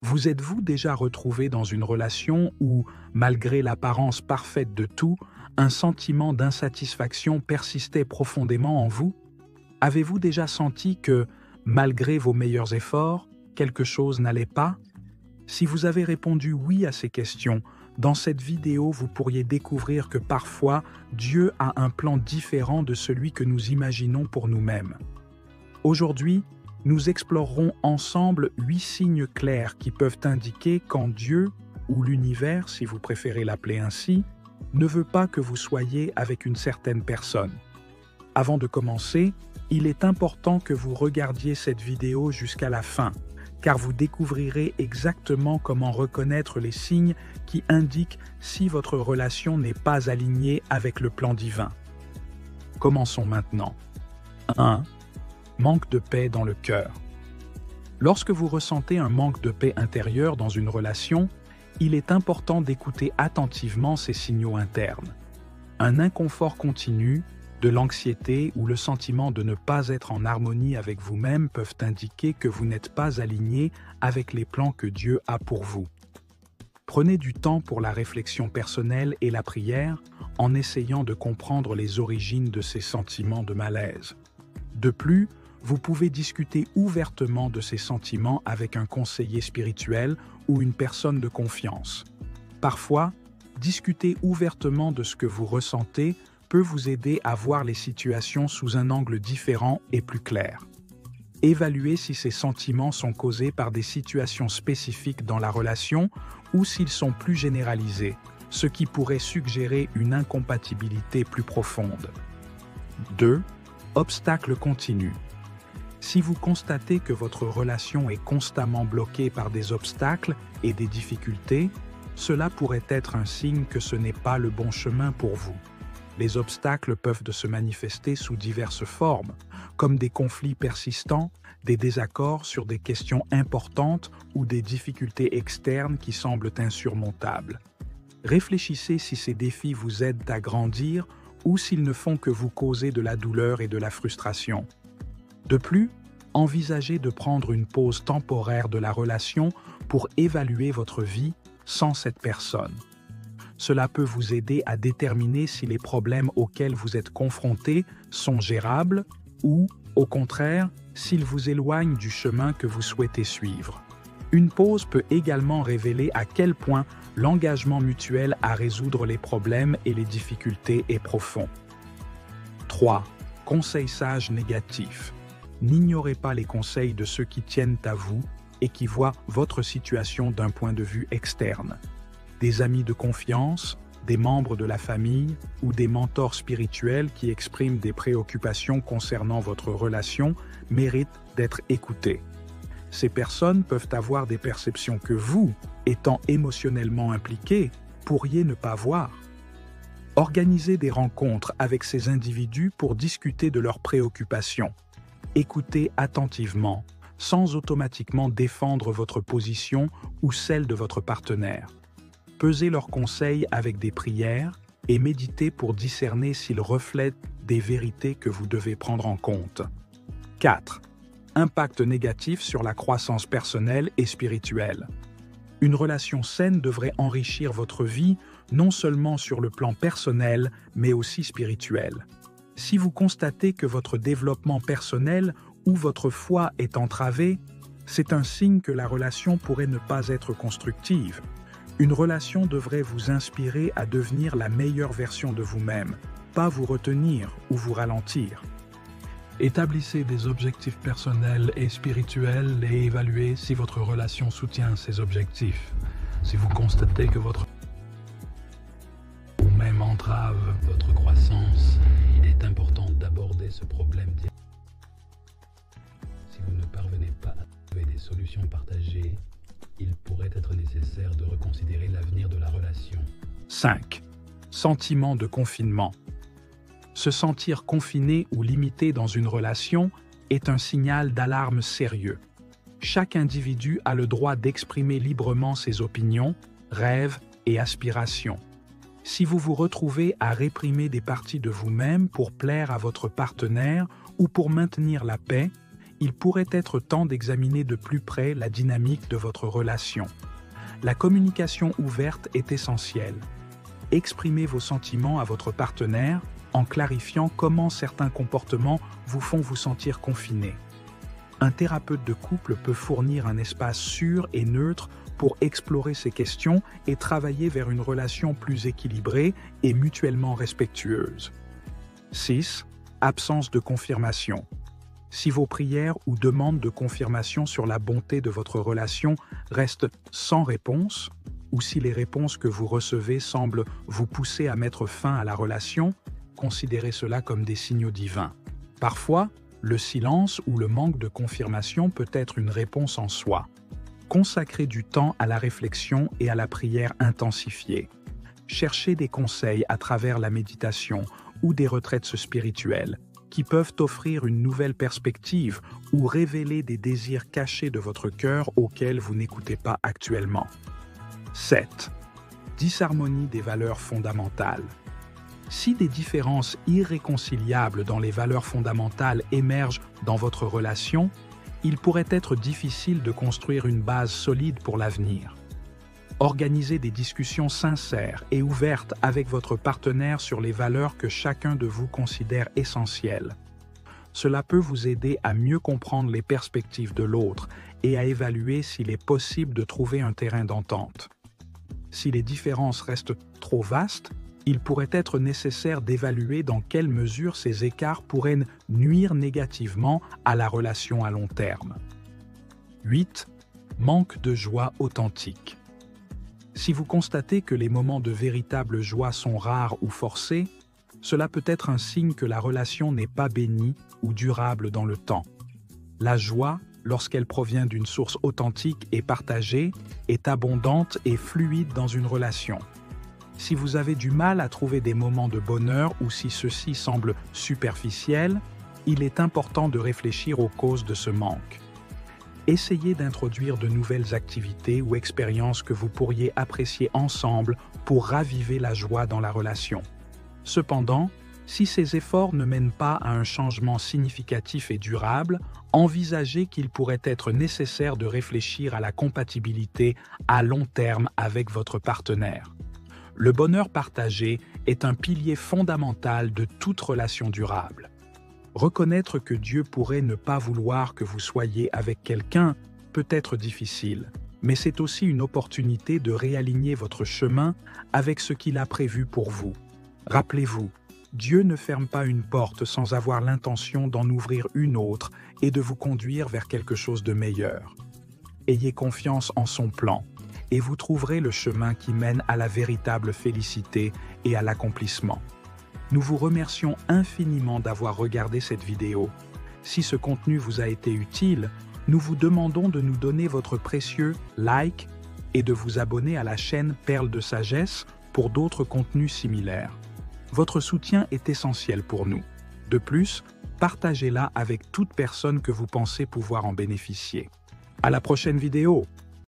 Vous êtes-vous déjà retrouvé dans une relation où, malgré l'apparence parfaite de tout, un sentiment d'insatisfaction persistait profondément en vous? Avez-vous déjà senti que, malgré vos meilleurs efforts, quelque chose n'allait pas? Si vous avez répondu oui à ces questions, dans cette vidéo, vous pourriez découvrir que parfois, Dieu a un plan différent de celui que nous imaginons pour nous-mêmes. Aujourd'hui, nous explorerons ensemble 8 signes clairs qui peuvent indiquer quand Dieu, ou l'univers si vous préférez l'appeler ainsi, ne veut pas que vous soyez avec une certaine personne. Avant de commencer, il est important que vous regardiez cette vidéo jusqu'à la fin, car vous découvrirez exactement comment reconnaître les signes qui indiquent si votre relation n'est pas alignée avec le plan divin. Commençons maintenant. 1. Manque de paix dans le cœur. Lorsque vous ressentez un manque de paix intérieure dans une relation, il est important d'écouter attentivement ces signaux internes. Un inconfort continu, de l'anxiété ou le sentiment de ne pas être en harmonie avec vous-même peuvent indiquer que vous n'êtes pas aligné avec les plans que Dieu a pour vous. Prenez du temps pour la réflexion personnelle et la prière en essayant de comprendre les origines de ces sentiments de malaise. De plus, vous pouvez discuter ouvertement de ces sentiments avec un conseiller spirituel ou une personne de confiance. Parfois, discuter ouvertement de ce que vous ressentez peut vous aider à voir les situations sous un angle différent et plus clair. Évaluez si ces sentiments sont causés par des situations spécifiques dans la relation ou s'ils sont plus généralisés, ce qui pourrait suggérer une incompatibilité plus profonde. 2. Obstacle continu. Si vous constatez que votre relation est constamment bloquée par des obstacles et des difficultés, cela pourrait être un signe que ce n'est pas le bon chemin pour vous. Les obstacles peuvent se manifester sous diverses formes, comme des conflits persistants, des désaccords sur des questions importantes ou des difficultés externes qui semblent insurmontables. Réfléchissez si ces défis vous aident à grandir ou s'ils ne font que vous causer de la douleur et de la frustration. De plus, envisagez de prendre une pause temporaire de la relation pour évaluer votre vie sans cette personne. Cela peut vous aider à déterminer si les problèmes auxquels vous êtes confrontés sont gérables ou, au contraire, s'ils vous éloignent du chemin que vous souhaitez suivre. Une pause peut également révéler à quel point l'engagement mutuel à résoudre les problèmes et les difficultés est profond. 3. Conseils sages négatifs. N'ignorez pas les conseils de ceux qui tiennent à vous et qui voient votre situation d'un point de vue externe. Des amis de confiance, des membres de la famille ou des mentors spirituels qui expriment des préoccupations concernant votre relation méritent d'être écoutés. Ces personnes peuvent avoir des perceptions que vous, étant émotionnellement impliqué, pourriez ne pas voir. Organisez des rencontres avec ces individus pour discuter de leurs préoccupations. Écoutez attentivement, sans automatiquement défendre votre position ou celle de votre partenaire. Pesez leurs conseils avec des prières et méditez pour discerner s'ils reflètent des vérités que vous devez prendre en compte. 4. Impact négatif sur la croissance personnelle et spirituelle. Une relation saine devrait enrichir votre vie non seulement sur le plan personnel, mais aussi spirituel. Si vous constatez que votre développement personnel ou votre foi est entravée, c'est un signe que la relation pourrait ne pas être constructive. Une relation devrait vous inspirer à devenir la meilleure version de vous-même, pas vous retenir ou vous ralentir. Établissez des objectifs personnels et spirituels et évaluez si votre relation soutient ces objectifs. Si vous constatez que votre ou même entrave votre croissance, il est important d'aborder ce problème. Si vous ne parvenez pas à trouver des solutions partagées, il pourrait être nécessaire de reconsidérer l'avenir de la relation. 5. Sentiment de confinement. Se sentir confiné ou limité dans une relation est un signal d'alarme sérieux. Chaque individu a le droit d'exprimer librement ses opinions, rêves et aspirations. Si vous vous retrouvez à réprimer des parties de vous-même pour plaire à votre partenaire ou pour maintenir la paix, il pourrait être temps d'examiner de plus près la dynamique de votre relation. La communication ouverte est essentielle. Exprimez vos sentiments à votre partenaire en clarifiant comment certains comportements vous font vous sentir confiné. Un thérapeute de couple peut fournir un espace sûr et neutre pour explorer ces questions et travailler vers une relation plus équilibrée et mutuellement respectueuse. 6. Absence de confirmation. Si vos prières ou demandes de confirmation sur la bonté de votre relation restent sans réponse, ou si les réponses que vous recevez semblent vous pousser à mettre fin à la relation, considérez cela comme des signaux divins. Parfois, le silence ou le manque de confirmation peut être une réponse en soi. Consacrez du temps à la réflexion et à la prière intensifiée. Cherchez des conseils à travers la méditation ou des retraites spirituelles qui peuvent offrir une nouvelle perspective ou révéler des désirs cachés de votre cœur auxquels vous n'écoutez pas actuellement. 7. Disharmonie des valeurs fondamentales. Si des différences irréconciliables dans les valeurs fondamentales émergent dans votre relation, il pourrait être difficile de construire une base solide pour l'avenir. Organisez des discussions sincères et ouvertes avec votre partenaire sur les valeurs que chacun de vous considère essentielles. Cela peut vous aider à mieux comprendre les perspectives de l'autre et à évaluer s'il est possible de trouver un terrain d'entente. Si les différences restent trop vastes, il pourrait être nécessaire d'évaluer dans quelle mesure ces écarts pourraient nuire négativement à la relation à long terme. 8. Manque de joie authentique. Si vous constatez que les moments de véritable joie sont rares ou forcés, cela peut être un signe que la relation n'est pas bénie ou durable dans le temps. La joie, lorsqu'elle provient d'une source authentique et partagée, est abondante et fluide dans une relation. Si vous avez du mal à trouver des moments de bonheur ou si ceux-ci semblent superficiels, il est important de réfléchir aux causes de ce manque. Essayez d'introduire de nouvelles activités ou expériences que vous pourriez apprécier ensemble pour raviver la joie dans la relation. Cependant, si ces efforts ne mènent pas à un changement significatif et durable, envisagez qu'il pourrait être nécessaire de réfléchir à la compatibilité à long terme avec votre partenaire. Le bonheur partagé est un pilier fondamental de toute relation durable. Reconnaître que Dieu pourrait ne pas vouloir que vous soyez avec quelqu'un peut être difficile, mais c'est aussi une opportunité de réaligner votre chemin avec ce qu'il a prévu pour vous. Rappelez-vous, Dieu ne ferme pas une porte sans avoir l'intention d'en ouvrir une autre et de vous conduire vers quelque chose de meilleur. Ayez confiance en son plan, et vous trouverez le chemin qui mène à la véritable félicité et à l'accomplissement. Nous vous remercions infiniment d'avoir regardé cette vidéo. Si ce contenu vous a été utile, nous vous demandons de nous donner votre précieux like et de vous abonner à la chaîne Perles de Sagesse pour d'autres contenus similaires. Votre soutien est essentiel pour nous. De plus, partagez-la avec toute personne que vous pensez pouvoir en bénéficier. À la prochaine vidéo!